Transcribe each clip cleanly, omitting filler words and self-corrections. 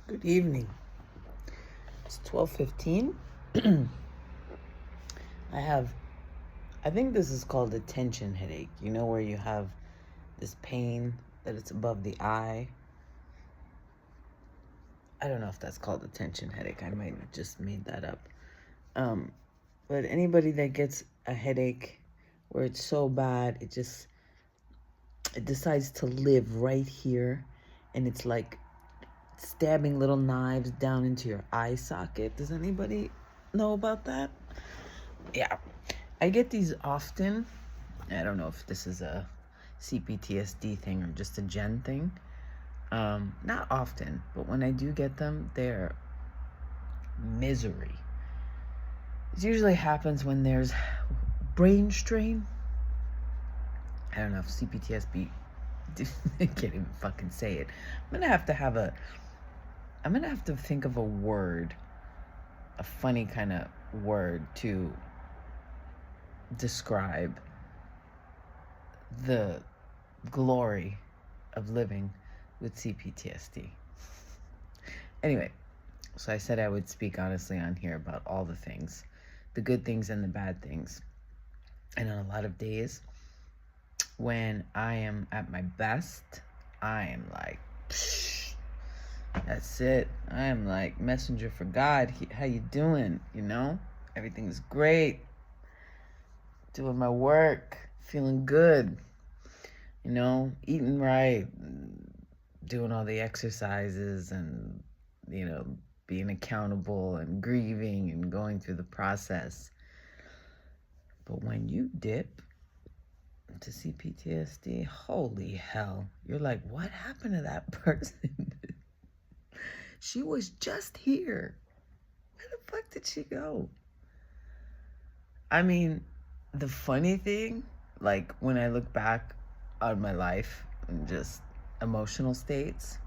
Good evening. It's 12:15. I I think this is called a tension headache. You know, where you have this pain that it's above the eye. I don't know if that's called a tension headache. I might have just made that up. Um, but anybody that gets a headache where it's so bad, it decides to live right here, and it's like stabbing little knives down into your eye socket. Does anybody know about that? Yeah. I get these often. I don't know if this is a CPTSD thing or just a gen thing. Not often, but when I do get them, they're misery. It usually happens when there's brain strain. I don't know if CPTSD, I can't even fucking say it. I'm gonna have to think of a word, a funny kind of word to describe the glory of living with CPTSD. Anyway, so I said I would speak honestly on here about all the things, the good things and the bad things. And on a lot of days, when I am at my best, I am like, psh, that's it. I am like messenger for God. How you doing? You know, everything's great. Doing my work, feeling good. You know, eating right, doing all the exercises, and being accountable and grieving and going through the process. But when you dip to CPTSD, holy hell, you're like, what happened to that person? She was just here. Where the fuck did she go? I mean, the funny thing, like when I look back on my life and just emotional states,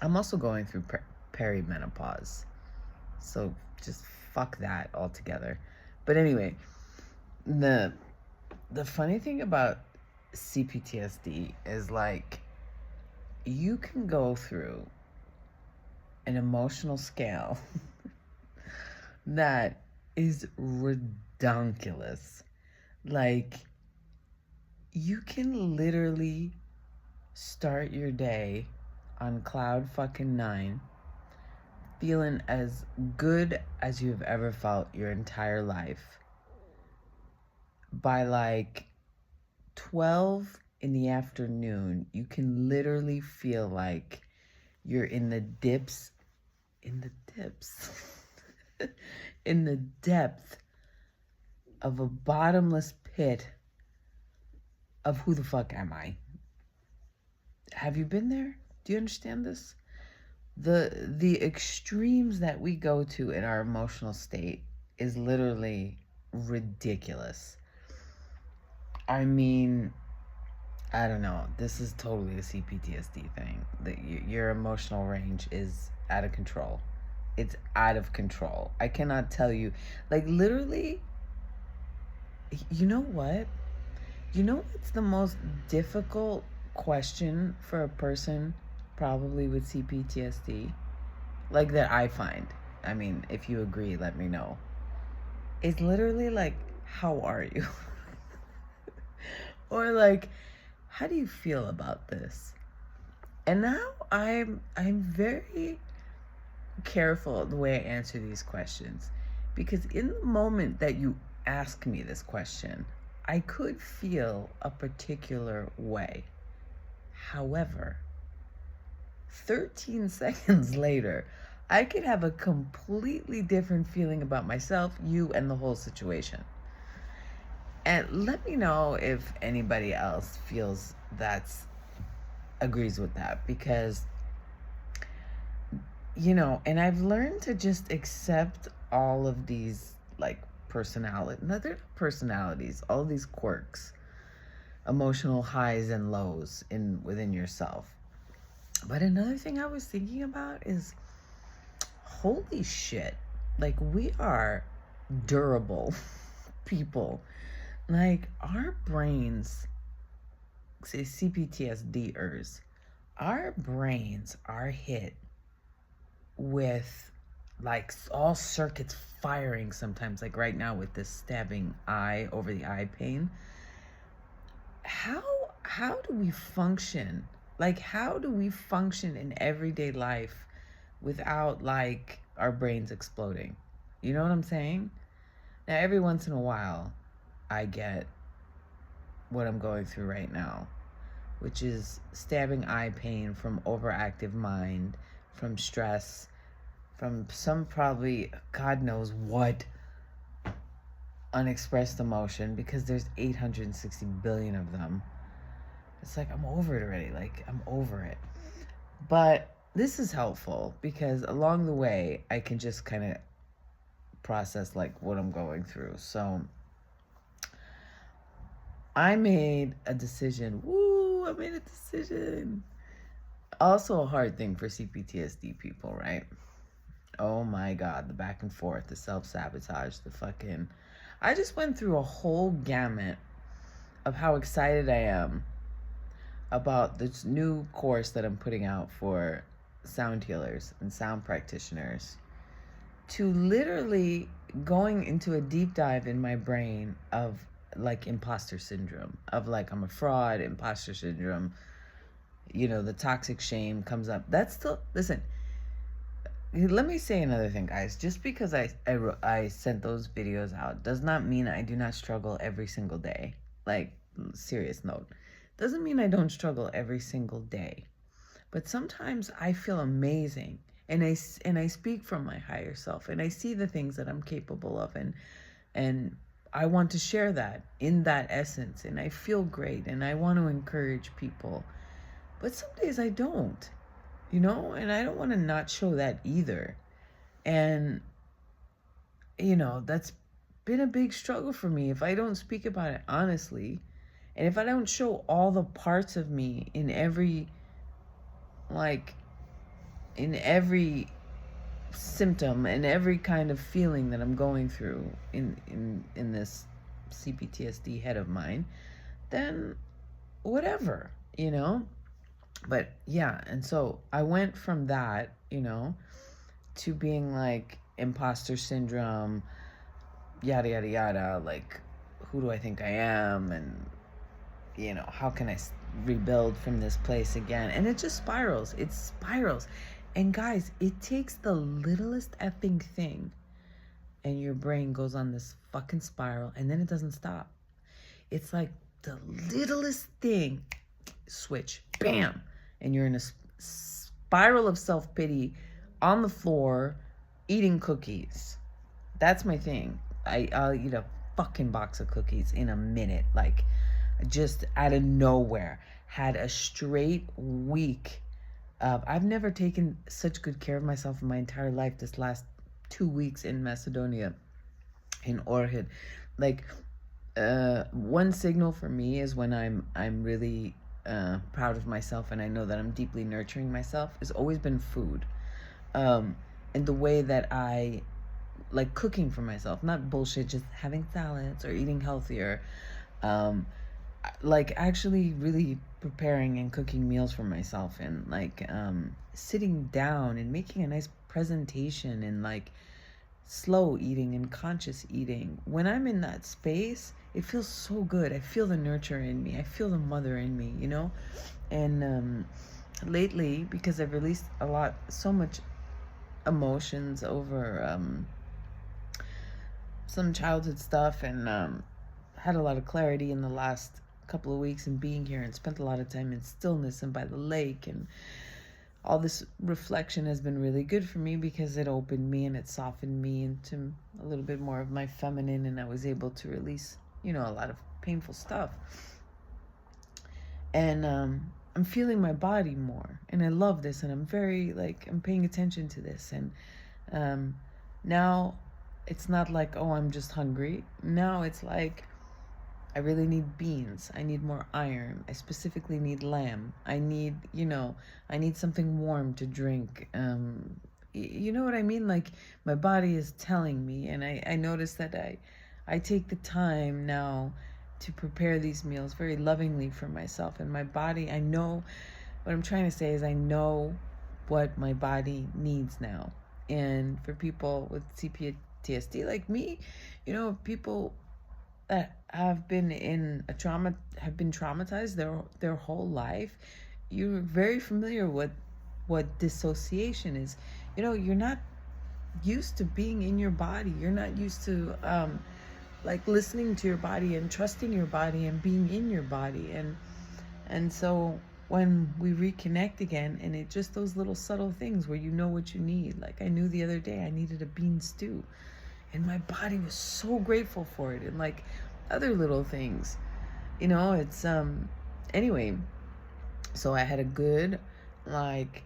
I'm also going through perimenopause. So just fuck that altogether. But anyway, the funny thing about CPTSD is like you can go through an emotional scale that is redonkulous. Like you can literally start your day on cloud fucking 9 feeling as good as you've ever felt your entire life. By like 12 in the afternoon, you can literally feel like you're in the dips, in the depth of a bottomless pit of who the fuck am I? Have you been there? Do you understand this? The extremes that we go to in our emotional state is literally ridiculous. I mean, I don't know. This is totally a CPTSD thing. Your emotional range is out of control. It's out of control. I cannot tell you. Like, literally, you know what? You know what's the most difficult question for a person probably with CPTSD? Like, that I find. I mean, if you agree, let me know. It's literally like, how are you? Or like, how do you feel about this? And now I'm very careful the way I answer these questions, because in the moment that you ask me this question, I could feel a particular way. However, 13 seconds later, I could have a completely different feeling about myself, you, and the whole situation. And let me know if anybody else feels agrees with that, because and I've learned to just accept all of these like personalities, all these quirks, emotional highs and lows within yourself. But another thing I was thinking about is, holy shit, like we are durable people. Like our brains, say CPTSDers, our brains are hit with like all circuits firing sometimes, like right now with this stabbing eye over the eye pain. How do we function? Like, how do we function in everyday life without like our brains exploding? You know what I'm saying? Now, every once in a while, I get what I'm going through right now, which is stabbing eye pain from overactive mind, from stress, from some probably God knows what unexpressed emotion, because there's 860 billion of them. It's like, I'm over it already. Like, I'm over it. But this is helpful because along the way, I can just kind of process like what I'm going through. So I made a decision. Woo, I made a decision. Also a hard thing for CPTSD people, right? Oh my God, the back and forth, the self-sabotage, the fucking... I just went through a whole gamut of how excited I am about this new course that I'm putting out for sound healers and sound practitioners, to literally going into a deep dive in my brain of like imposter syndrome, of like I'm a fraud, imposter syndrome, you know, the toxic shame comes up. That's still, listen, let me say another thing, guys. Just because I sent those videos out does not mean I do not struggle every single day. Like, serious note. Doesn't mean I don't struggle every single day. But sometimes I feel amazing. And I speak from my higher self. And I see the things that I'm capable of. And I want to share that in that essence. And I feel great. And I want to encourage people. But some days I don't. You know, and I don't want to not show that either. And, you know, that's been a big struggle for me. If I don't speak about it honestly, and if I don't show all the parts of me in every, like, in every symptom and every kind of feeling that I'm going through in this CPTSD head of mine, then whatever, you know? But yeah, and so I went from that, you know, to being like imposter syndrome, yada, yada, yada, like, who do I think I am? And, you know, how can I rebuild from this place again? And it just spirals. It spirals. And guys, it takes the littlest effing thing and your brain goes on this fucking spiral and then it doesn't stop. It's like the littlest thing, switch, bam, and you're in a spiral of self-pity on the floor eating cookies. That's my thing. I'll eat a fucking box of cookies in a minute. Like, just out of nowhere. Had a straight week of... I've never taken such good care of myself in my entire life this last 2 weeks in Macedonia, in Orhyd. Like, one signal for me is when I'm really proud of myself and I know that I'm deeply nurturing myself, has always been food. And the way that I like cooking for myself, not bullshit, just having salads or eating healthier, like actually really preparing and cooking meals for myself, and like sitting down and making a nice presentation, and like slow eating and conscious eating. When I'm in that space, it feels so good. I feel the nurture in me. I feel the mother in me, you know? And lately, because I've released so much emotions over some childhood stuff, and had a lot of clarity in the last couple of weeks, and being here and spent a lot of time in stillness and by the lake, and all this reflection has been really good for me because it opened me and it softened me into a little bit more of my feminine, and I was able to release, you know, a lot of painful stuff. And I'm feeling my body more, and I love this, and I'm very, like, I'm paying attention to this. And now it's not like, oh, I'm just hungry. Now it's like, I really need beans. I need more iron. I specifically need lamb. I need, you know, I need something warm to drink. You know what I mean? Like, my body is telling me, and I notice that I take the time now to prepare these meals very lovingly for myself and my body. I know, what I'm trying to say is, I know what my body needs now. And for people with CPTSD like me, people that have been have been traumatized their whole life, you're very familiar with what dissociation is. You're not used to being in your body. You're not used to like listening to your body and trusting your body and being in your body. And so when we reconnect again, and it just those little subtle things where what you need. Like I knew the other day I needed a bean stew, and my body was so grateful for it. And like other little things, it's anyway. So I had a good, like,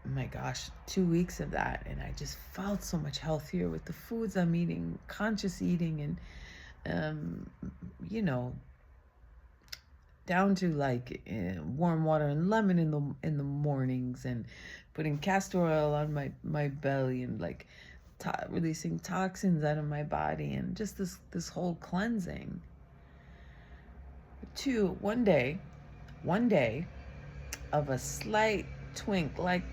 my gosh, 2 weeks of that, and I just felt so much healthier with the foods I'm eating, conscious eating, and down to like warm water and lemon in the mornings, and putting castor oil on my belly, and like releasing toxins out of my body, and just this whole cleansing. To one day of a slight twink, like,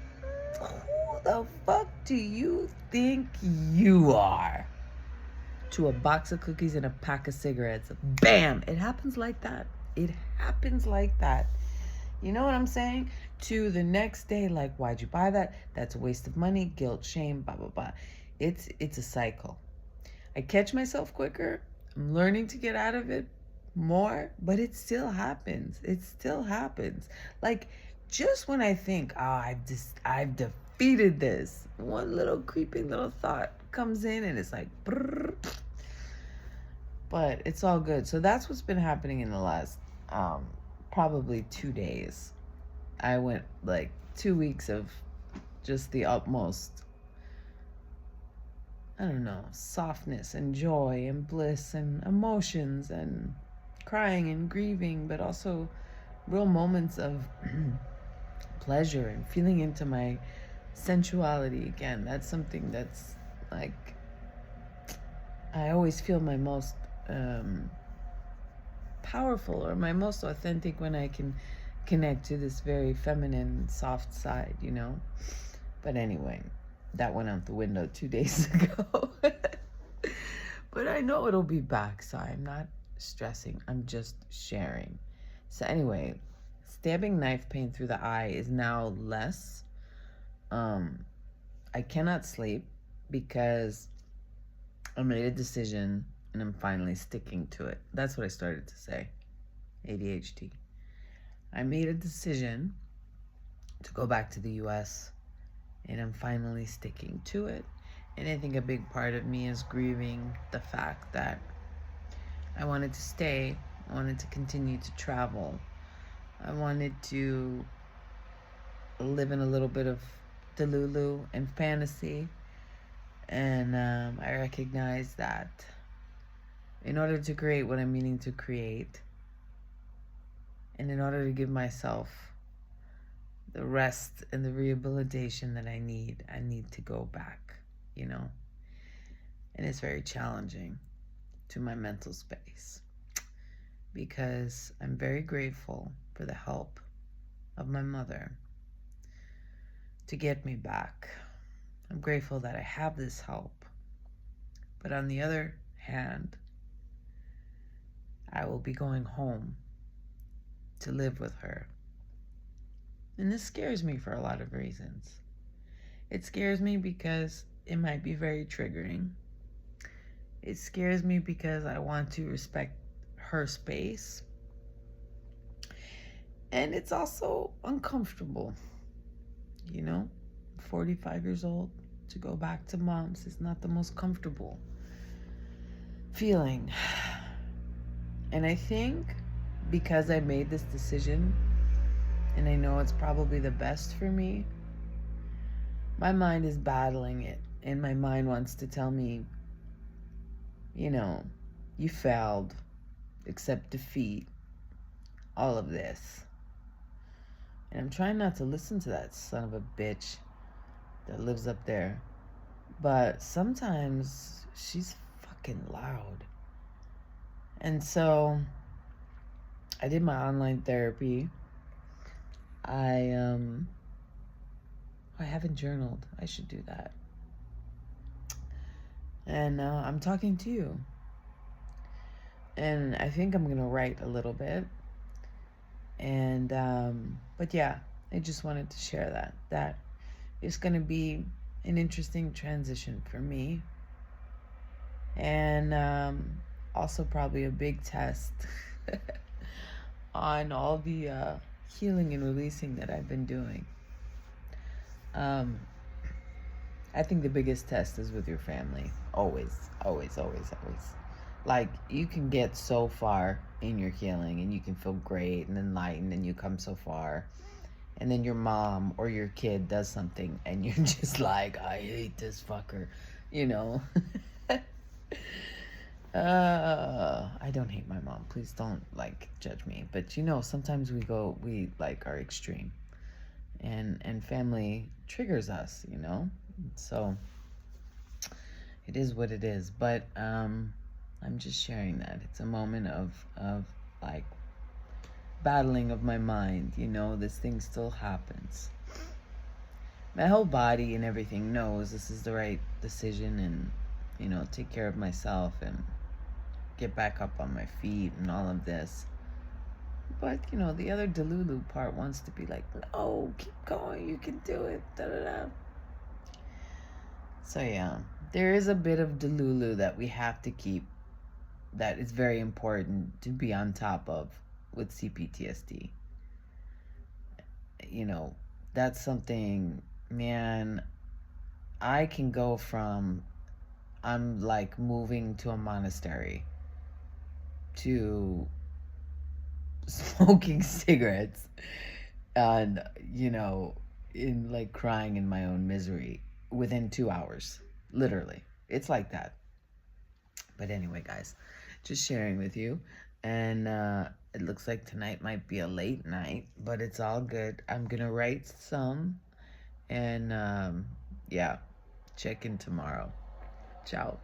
who the fuck do you think you are? To a box of cookies and a pack of cigarettes. Bam! It happens like that. It happens like that. You know what I'm saying? To the next day, like, why'd you buy that? That's a waste of money, guilt, shame, blah, blah, blah. It's a cycle. I catch myself quicker. I'm learning to get out of it more, but it still happens. It still happens. Like, just when I think, I've defeated this, one little creeping little thought comes in, and it's like, brrr. But it's all good. So that's what's been happening in the last probably 2 days. I went like 2 weeks of just the utmost, I don't know, softness and joy and bliss and emotions and crying and grieving, but also real moments of pleasure and feeling into my sensuality again. That's something that's like, I always feel my most powerful or my most authentic when I can connect to this very feminine, soft side, But anyway, that went out the window 2 days ago. But I know it'll be back, so I'm not stressing. I'm just sharing. So anyway, stabbing knife pain through the eye is now less. I cannot sleep because I made a decision and I'm finally sticking to it. That's what I started to say. ADHD. I made a decision to go back to the US, and I'm finally sticking to it. And I think a big part of me is grieving the fact that I wanted to stay. I wanted to continue to travel. I wanted to live in a little bit of Delulu and fantasy. And I recognize that in order to create what I'm meaning to create, and in order to give myself the rest and the rehabilitation that I need to go back, And it's very challenging to my mental space, because I'm very grateful for the help of my mother to get me back. I'm grateful that I have this help. But on the other hand, I will be going home to live with her. And this scares me for a lot of reasons. It scares me because it might be very triggering. It scares me because I want to respect her space. And it's also uncomfortable. 45 years old, to go back to mom's is not the most comfortable feeling. And I think because I made this decision, and I know it's probably the best for me, my mind is battling it. And my mind wants to tell me, you failed, accept defeat, all of this. And I'm trying not to listen to that son of a bitch that lives up there. But sometimes she's fucking loud. And so I did my online therapy. I haven't journaled. I should do that. And I'm talking to you. And I think I'm going to write a little bit. And, but yeah, I just wanted to share that. That is going to be an interesting transition for me. And also probably a big test on all the healing and releasing that I've been doing. I think the biggest test is with your family. Always, always, always, always. Like, you can get so far in your healing and you can feel great and enlightened and you come so far. And then your mom or your kid does something and you're just like, I hate this fucker, you know? I don't hate my mom. Please don't, like, judge me. But, you know, sometimes we, like, are extreme. And family triggers us, you know? So it is what it is. But I'm just sharing that. It's a moment of like battling of my mind, you know, this thing still happens. My whole body and everything knows this is the right decision and, you know, take care of myself and get back up on my feet and all of this. But, you know, the other Delulu part wants to be like, no, keep going, you can do it, da-da-da. So, yeah, there is a bit of Delulu that we have to keep that is very important to be on top of with CPTSD. You know, that's something, man, I can go from, I'm like moving to a monastery to smoking cigarettes and, you know, in like crying in my own misery within 2 hours. Literally. It's like that. But anyway, guys, just sharing with you. And it looks like tonight might be a late night, but it's all good. I'm going to write some. And yeah, check in tomorrow. Ciao.